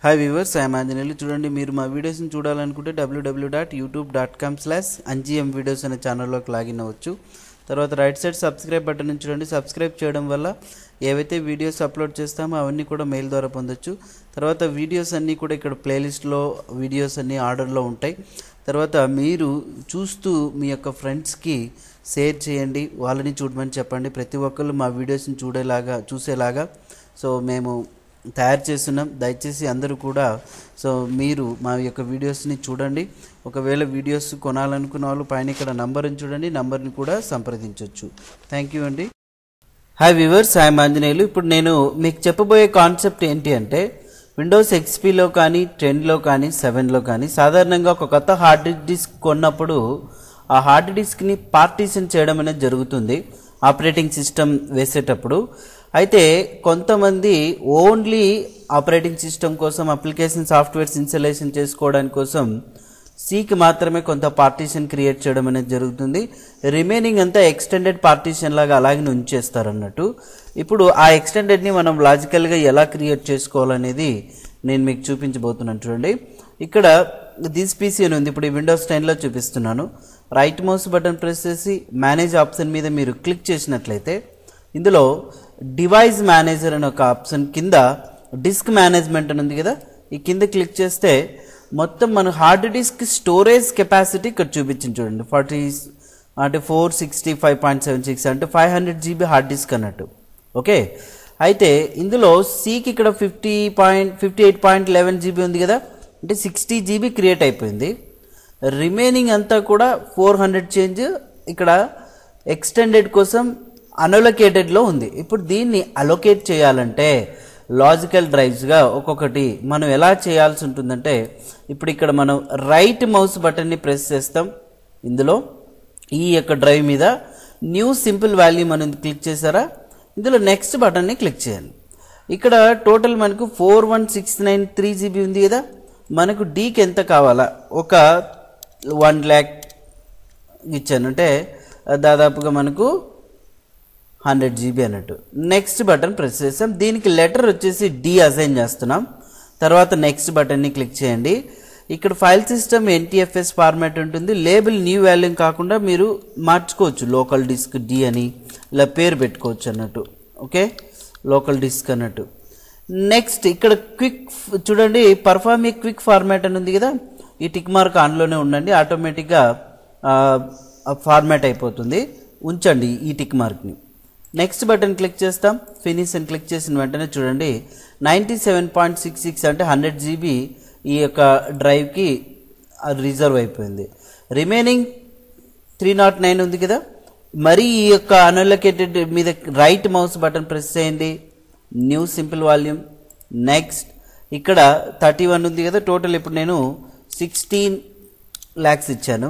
Hi viewers, I'm Anjaneyulu. చూడండి, మీరు మా వీడియోస్ని చూడాలనుకుంటే www.youtube.com/ngm videos అనే ఛానల్లోకి లాగిన్ అవ్వచ్చు. తర్వాత రైట్ సైడ్ సబ్స్క్రైబ్ బటన్ చూడండి. సబ్స్క్రైబ్ చేయడం వల్ల ఏవైతే వీడియోస్ అప్లోడ్ చేస్తామో అవన్నీ కూడా మెయిల్ ద్వారా పొందొచ్చు. తర్వాత వీడియోస్ అన్నీ కూడా ఇక్కడ ప్లేలిస్ట్లో వీడియోస్ అన్నీ ఆర్డర్లో ఉంటాయి. తర్వాత మీరు చూస్తూ మీ యొక్క ఫ్రెండ్స్కి షేర్ చేయండి, వాళ్ళని చూడమని చెప్పండి. ప్రతి ఒక్కళ్ళు మా వీడియోస్ని చూసేలాగా సో మేము తయారు చేస్తున్నాం. దయచేసి అందరూ కూడా మీరు మా యొక్క వీడియోస్ని చూడండి. ఒకవేళ వీడియోస్ కొనాలనుకున్న వాళ్ళు పైన ఇక్కడ నంబర్ని చూడండి, నంబర్ని కూడా సంప్రదించవచ్చు. థ్యాంక్ యూ అండి. Hi viewers, I'm Anjaneyulu. ఇప్పుడు నేను మీకు చెప్పబోయే కాన్సెప్ట్ ఏంటి అంటే, విండోస్ ఎక్స్పీలో కానీ 10లో కానీ 7లో కానీ సాధారణంగా ఒక కొత్త హార్డ్ డిస్క్ కొన్నప్పుడు ఆ హార్డ్ డిస్క్ని పార్టీషన్ చేయడం అనేది జరుగుతుంది ఆపరేటింగ్ సిస్టమ్ వేసేటప్పుడు. అయితే కొంతమంది ఓన్లీ ఆపరేటింగ్ సిస్టమ్ కోసం అప్లికేషన్ సాఫ్ట్వేర్స్ ఇన్స్టాలేషన్ చేసుకోవడానికి కోసం సీకి మాత్రమే కొంత పార్టీషన్ క్రియేట్ చేయడం అనేది జరుగుతుంది. రిమైనింగ్ అంతా ఎక్స్టెండెడ్ పార్టీషన్ లాగా అలాగే ఉంచేస్తారు అన్నట్టు. ఇప్పుడు ఆ ఎక్స్టెండెడ్ని మనం లాజికల్గా ఎలా క్రియేట్ చేసుకోవాలనేది నేను మీకు చూపించబోతున్నాను. చూడండి, ఇక్కడ దిస్ పీసీ అని ఉంది. ఇప్పుడు ఈ విండోస్ 10లో చూపిస్తున్నాను. రైట్ మౌస్ బటన్ ప్రెస్ చేసి మేనేజ్ ఆప్షన్ మీద మీరు క్లిక్ చేసినట్లయితే ఇందులో డివైస్ మేనేజర్ అనే ఒక ఆప్షన్ కింద డిస్క్ మేనేజ్మెంట్ అని ఉంది కదా, ఈ కింద క్లిక్ చేస్తే మొత్తం మన హార్డ్ డిస్క్ స్టోరేజ్ కెపాసిటీ ఇక్కడ చూపించింది. చూడండి, 465.76 అంటే 500 GB హార్డ్ డిస్క్ అన్నట్టు. ఓకే, అయితే ఇందులో సీకి ఇక్కడ 58.11 GB ఉంది కదా, అంటే 60 GB క్రియేట్ అయిపోయింది. రిమైనింగ్ అంతా కూడా 400 చేంజ్ ఇక్కడ ఎక్స్టెండెడ్ కోసం అన్అలొకేటెడ్లో ఉంది. ఇప్పుడు దీన్ని అలొకేట్ చేయాలంటే లాజికల్ డ్రైవ్స్గా ఒక్కొక్కటి మనం ఎలా చేయాల్సి ఉంటుందంటే, ఇప్పుడు ఇక్కడ మనం రైట్ మౌస్ బటన్ని ప్రెస్ చేస్తాం. ఇందులో ఈ యొక్క డ్రైవ్ మీద న్యూ సింపుల్ వాల్యూమ్ అనేది క్లిక్ చేశారా, ఇందులో నెక్స్ట్ బటన్ని క్లిక్ చేయండి. ఇక్కడ టోటల్ మనకు 41693 GB ఉంది కదా, మనకు డీకి ఎంత కావాలా, ఒక 1 lakh ఇచ్చాను అంటే దాదాపుగా మనకు 100 GB అన్నట్టు. నెక్స్ట్ బటన్ ప్రెస్ చేస్తాం. దీనికి లెటర్ వచ్చేసి డి అసైన్ చేస్తున్నాం. తర్వాత నెక్స్ట్ బటన్ని క్లిక్ చేయండి. ఇక్కడ ఫైల్ సిస్టమ్ NTFS ఫార్మాట్ ఉంటుంది. లేబుల్ న్యూ వాల్యూమ్ కాకుండా మీరు మార్చుకోవచ్చు, లోకల్ డిస్క్ డి అని ఇలా పేరు పెట్టుకోవచ్చు అన్నట్టు. ఓకే, లోకల్ డిస్క్ అన్నట్టు. నెక్స్ట్ ఇక్కడ క్విక్ చూడండి, పర్ఫార్మ్ ఏ క్విక్ ఫార్మాట్ అని ఉంది కదా, ఈ టిక్ మార్క్ ఆన్లోనే ఉండండి, ఆటోమేటిక్గా ఫార్మాట్ అయిపోతుంది. ఉంచండి ఈ టిక్ మార్క్ని. నెక్స్ట్ బటన్ క్లిక్ చేస్తాం. ఫినిష్ అని క్లిక్ చేసిన వెంటనే చూడండి 97.66 అంటే 100 GB ఈ యొక్క డ్రైవ్కి రిజర్వ్ అయిపోయింది. రిమైనింగ్ 309 ఉంది కదా, మరి ఈ యొక్క అన్అలొకేటెడ్ మీద రైట్ మౌస్ బటన్ ప్రెస్ చేయండి, న్యూ సింపుల్ వాల్యూమ్. నెక్స్ట్ ఇక్కడ 31 ఉంది కదా, టోటల్ ఇప్పుడు నేను 16 lakhs ఇచ్చాను.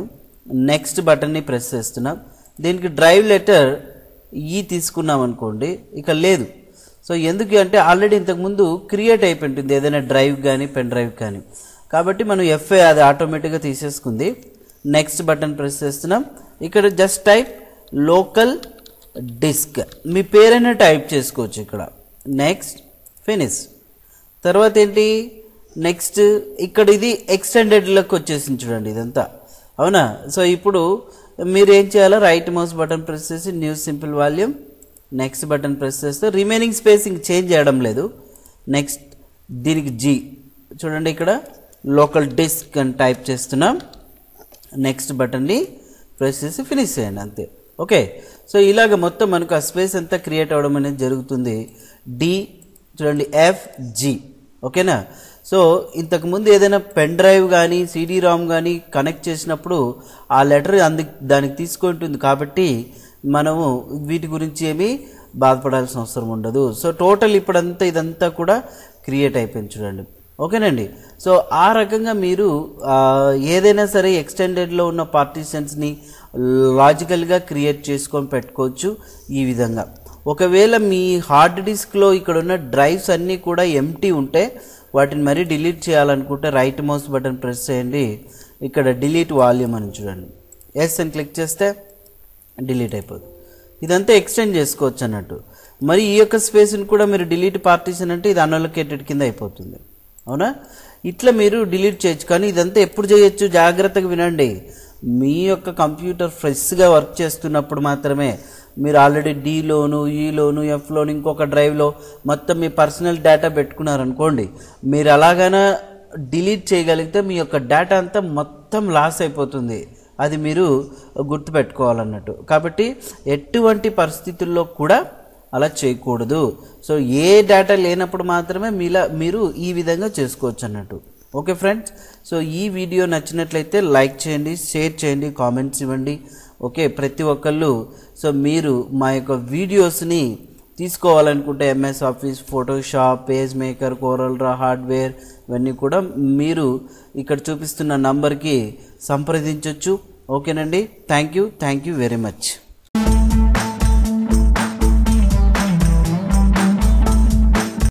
నెక్స్ట్ బటన్ని ప్రెస్ చేస్తున్నాం. దీనికి డ్రైవ్ లెటర్ ఈ తీసుకున్నాం అనుకోండి, ఇక లేదు. సో ఎందుకు అంటే ఆల్రెడీ ఇంతకుముందు క్రియేట్ అయిపోయింటుంది ఏదైనా డ్రైవ్ కానీ పెన్ డ్రైవ్ కానీ, కాబట్టి మనం FA అది ఆటోమేటిక్గా తీసేసుకుంది. నెక్స్ట్ బటన్ ప్రెస్ చేస్తున్నాం. ఇక్కడ జస్ట్ టైప్ లోకల్ డిస్క్, మీ పేరైనా టైప్ చేసుకోవచ్చు ఇక్కడ. Next finish. తర్వాత ఏంటి, నెక్స్ట్ ఇక్కడ ఇది ఎక్స్టెండెడ్లోకి వచ్చేసింది చూడండి ఇదంతా, అవునా. సో ఇప్పుడు మీరు ఏం చేయాలో రైట్ మౌస్ బటన్ ప్రెస్ చేసి new simple volume, next button press చేస్తే రిమైనింగ్ స్పేసింగ్ చేంజ్ చేయడం లేదు. నెక్స్ట్ దీనికి జీ చూడండి, ఇక్కడ లోకల్ డిస్క్ అని టైప్ చేస్తున్నాం. నెక్స్ట్ బటన్ని ప్రెస్ చేసి ఫినిష్ చేయండి, అంతే. ఓకే, సో ఇలాగ మొత్తం మనకు ఆ స్పేస్ అంతా క్రియేట్ అవ్వడం అనేది జరుగుతుంది. డి చూడండి, FG. ఓకేనా. సో ఇంతకుముందు ఏదైనా పెన్ డ్రైవ్ కానీ CD ROM కానీ కనెక్ట్ చేసినప్పుడు ఆ లెటర్ దానికి తీసుకుంటుంది, కాబట్టి మనము వీటి గురించి ఏమీ బాధపడాల్సిన అవసరం ఉండదు. సో టోటల్ ఇప్పుడంతా ఇదంతా కూడా క్రియేట్ అయిపోయింది చూడండి. ఓకేనండి. సో ఆ రకంగా మీరు ఏదైనా సరే ఎక్స్టెండెడ్లో ఉన్న పార్టీషన్స్ని లాజికల్గా క్రియేట్ చేసుకొని పెట్టుకోవచ్చు ఈ విధంగా. ఒకవేళ మీ హార్డ్ డిస్క్లో ఇక్కడ ఉన్న డ్రైవ్స్ అన్నీ కూడా ఎంటీ ఉంటే వాటిని మరీ డిలీట్ చేయాలనుకుంటే రైట్ మౌస్ బటన్ ప్రెస్ చేయండి. ఇక్కడ డిలీట్ వాల్యూమ్ అని చూడండి, ఎస్ అని క్లిక్ చేస్తే డిలీట్ అయిపోతుంది. ఇదంతా ఎక్స్టెండ్ చేసుకోవచ్చు అన్నట్టు. మరి ఈ యొక్క స్పేస్ని కూడా మీరు డిలీట్ పార్టీషన్ అంటే ఇది అన్అలొకేటెడ్ కింద అయిపోతుంది. అవునా. ఇట్లా మీరు డిలీట్ చేయొచ్చు. కానీ ఇదంతా ఎప్పుడు చేయొచ్చు, జాగ్రత్తగా వినండి. మీ యొక్క కంప్యూటర్ ఫ్రెష్గా వర్క్ చేస్తున్నప్పుడు మాత్రమే. మీరు ఆల్రెడీ డీలోను, ఈలోను, ఎఫ్లోను, ఇంకొక డ్రైవ్లో మొత్తం మీ పర్సనల్ డేటా పెట్టుకున్నారనుకోండి, మీరు అలాగైనా డిలీట్ చేయగలిగితే మీ యొక్క డేటా అంతా మొత్తం లాస్ అయిపోతుంది. అది మీరు గుర్తుపెట్టుకోవాలన్నట్టు. కాబట్టి ఎటువంటి పరిస్థితుల్లో కూడా అలా చేయకూడదు. సో ఏ డేటా లేనప్పుడు మాత్రమే మీరు ఈ విధంగా చేసుకోవచ్చు అన్నట్టు. ఓకే ఫ్రెండ్స్, సో ఈ వీడియో నచ్చినట్లయితే లైక్ చేయండి, షేర్ చేయండి, కామెంట్స్ ఇవ్వండి. ఓకే, ప్రతి ఒక్కళ్ళు సో మీరు మా యొక్క వీడియోస్ని తీసుకోవాలనుకుంటే MS office, Photoshop, page maker, coral draw hardware ఇవన్నీ కూడా మీరు ఇక్కడ చూపిస్తున్న నంబర్కి సంప్రదించవచ్చు. ఓకేనండి, థ్యాంక్ యూ వెరీ మచ్.